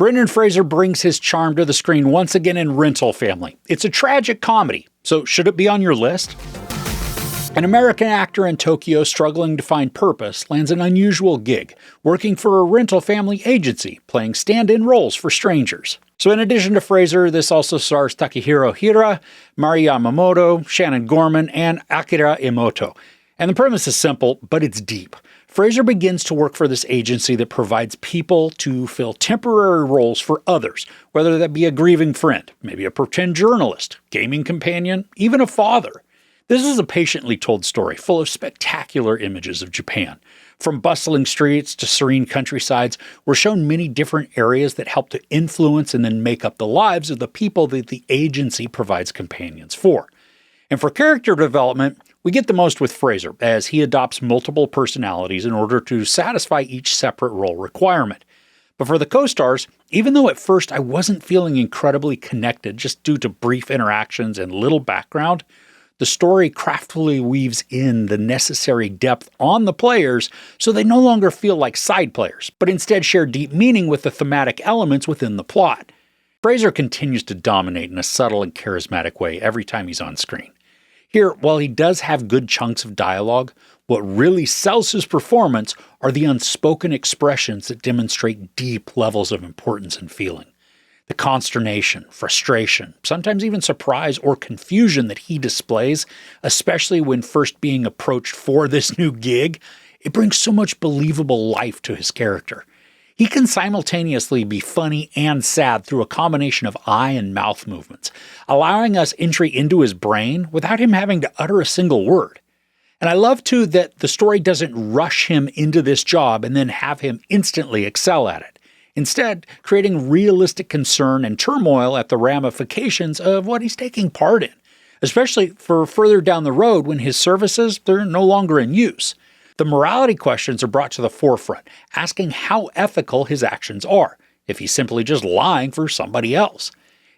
Brendan Fraser brings his charm to the screen once again in Rental Family. It's a tragic comedy, so should it be on your list? An American actor in Tokyo struggling to find purpose lands an unusual gig, working for a rental family agency, playing stand-in roles for strangers. So in addition to Fraser, this also stars Takehiro Hira, Mari Yamamoto, Shannon Gorman, and Akira Emoto. And the premise is simple, but it's deep. Fraser begins to work for this agency that provides people to fill temporary roles for others, whether that be a grieving friend, maybe a pretend journalist, gaming companion, even a father. This is a patiently told story full of spectacular images of Japan. From bustling streets to serene countrysides, we're shown many different areas that help to influence and then make up the lives of the people that the agency provides companions for. And for character development, we get the most with Fraser, as he adopts multiple personalities in order to satisfy each separate role requirement. But for the co-stars, even though at first I wasn't feeling incredibly connected just due to brief interactions and little background, the story craftily weaves in the necessary depth on the players so they no longer feel like side players, but instead share deep meaning with the thematic elements within the plot. Fraser continues to dominate in a subtle and charismatic way every time he's on screen. Here, while he does have good chunks of dialogue, what really sells his performance are the unspoken expressions that demonstrate deep levels of importance and feeling. The consternation, frustration, sometimes even surprise or confusion that he displays, especially when first being approached for this new gig, it brings so much believable life to his character. He can simultaneously be funny and sad through a combination of eye and mouth movements, allowing us entry into his brain without him having to utter a single word. And I love, too, that the story doesn't rush him into this job and then have him instantly excel at it. Instead, creating realistic concern and turmoil at the ramifications of what he's taking part in, especially for further down the road when his services, they're no longer in use. The morality questions are brought to the forefront, asking how ethical his actions are, if he's simply just lying for somebody else.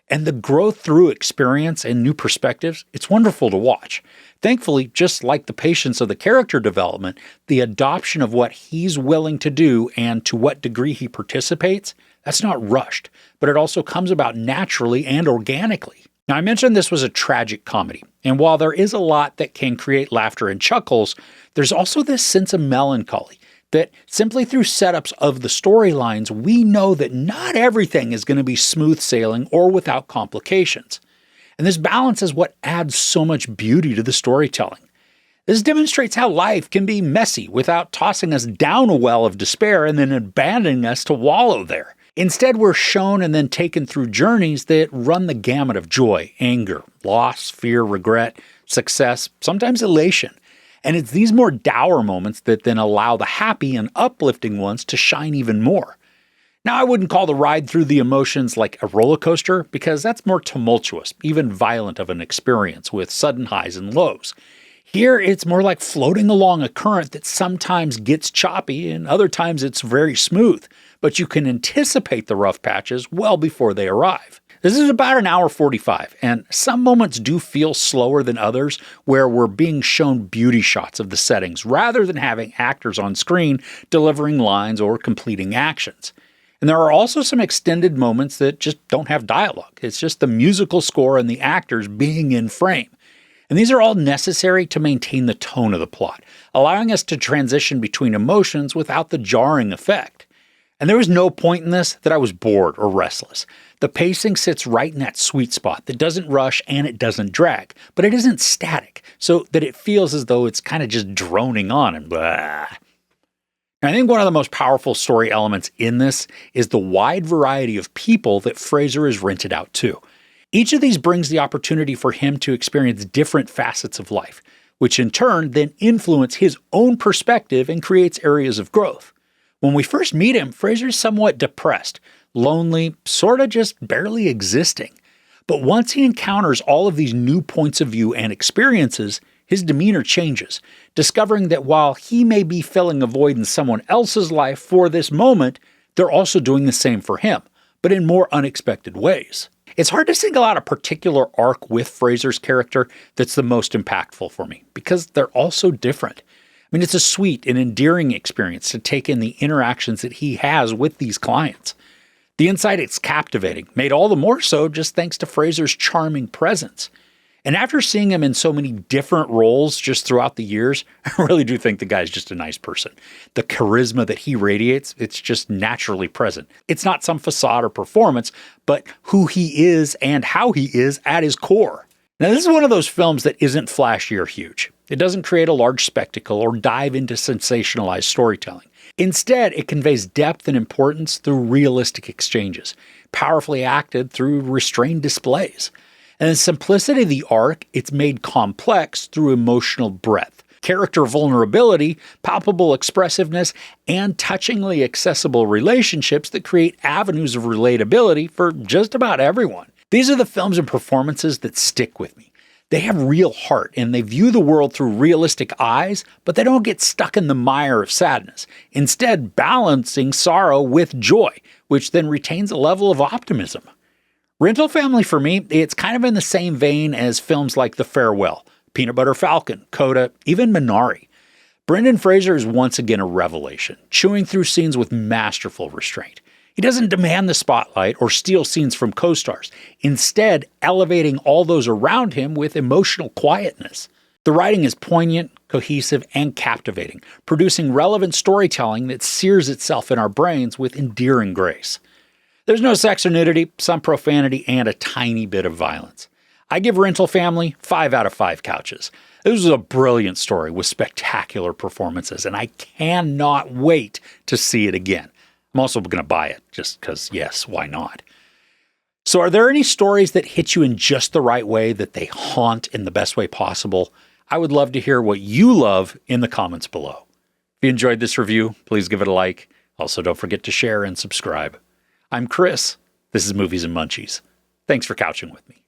And the growth through experience and new perspectives, it's wonderful to watch. Thankfully, just like the patience of the character development, the adoption of what he's willing to do and to what degree he participates, that's not rushed, but it also comes about naturally and organically. Now, I mentioned this was a tragic comedy, and while there is a lot that can create laughter and chuckles, there's also this sense of melancholy that simply through setups of the storylines, we know that not everything is going to be smooth sailing or without complications. And this balance is what adds so much beauty to the storytelling. This demonstrates how life can be messy without tossing us down a well of despair and then abandoning us to wallow there. Instead, we're shown and then taken through journeys that run the gamut of joy, anger, loss, fear, regret, success, sometimes elation. And it's these more dour moments that then allow the happy and uplifting ones to shine even more. Now, I wouldn't call the ride through the emotions like a roller coaster, because that's more tumultuous, even violent of an experience with sudden highs and lows. Here, it's more like floating along a current that sometimes gets choppy and other times it's very smooth, but you can anticipate the rough patches well before they arrive. This is about an hour 45, and some moments do feel slower than others, where we're being shown beauty shots of the settings rather than having actors on screen delivering lines or completing actions. And there are also some extended moments that just don't have dialogue. It's just the musical score and the actors being in frame. And these are all necessary to maintain the tone of the plot, allowing us to transition between emotions without the jarring effect. And there was no point in this that I was bored or restless. The pacing sits right in that sweet spot that doesn't rush and it doesn't drag, but it isn't static, so that it feels as though it's kind of just droning on and blah. I think one of the most powerful story elements in this is the wide variety of people that Fraser is rented out to. Each of these brings the opportunity for him to experience different facets of life, which in turn then influence his own perspective and creates areas of growth. When we first meet him, Fraser's somewhat depressed, lonely, sort of just barely existing. But once he encounters all of these new points of view and experiences, his demeanor changes, discovering that while he may be filling a void in someone else's life for this moment, they're also doing the same for him, but in more unexpected ways. It's hard to single out a particular arc with Fraser's character that's the most impactful for me, because they're all so different. I mean, it's a sweet and endearing experience to take in the interactions that he has with these clients. The insight is captivating, made all the more so just thanks to Fraser's charming presence. And after seeing him in so many different roles just throughout the years, I really do think the guy's just a nice person. The charisma that he radiates, it's just naturally present. It's not some facade or performance, but who he is and how he is at his core. Now, this is one of those films that isn't flashy or huge. It doesn't create a large spectacle or dive into sensationalized storytelling. Instead, it conveys depth and importance through realistic exchanges, powerfully acted through restrained displays. And the simplicity of the arc, it's made complex through emotional breadth, character vulnerability, palpable expressiveness, and touchingly accessible relationships that create avenues of relatability for just about everyone. These are the films and performances that stick with me. They have real heart and they view the world through realistic eyes, but they don't get stuck in the mire of sadness, instead balancing sorrow with joy, which then retains a level of optimism. Rental Family, for me, it's kind of in the same vein as films like The Farewell, Peanut Butter Falcon, Coda, even Minari. Brendan Fraser is once again a revelation, chewing through scenes with masterful restraint. He doesn't demand the spotlight or steal scenes from co-stars, instead elevating all those around him with emotional quietness. The writing is poignant, cohesive, and captivating, producing relevant storytelling that sears itself in our brains with endearing grace. There's no sex or nudity, some profanity, and a tiny bit of violence. I give Rental Family 5 out of 5 couches. This was a brilliant story with spectacular performances, and I cannot wait to see it again. I'm also going to buy it, just because, yes, why not? So are there any stories that hit you in just the right way, that they haunt in the best way possible? I would love to hear what you love in the comments below. If you enjoyed this review, please give it a like. Also, don't forget to share and subscribe. I'm Chris. This is Movies and Munchies. Thanks for couching with me.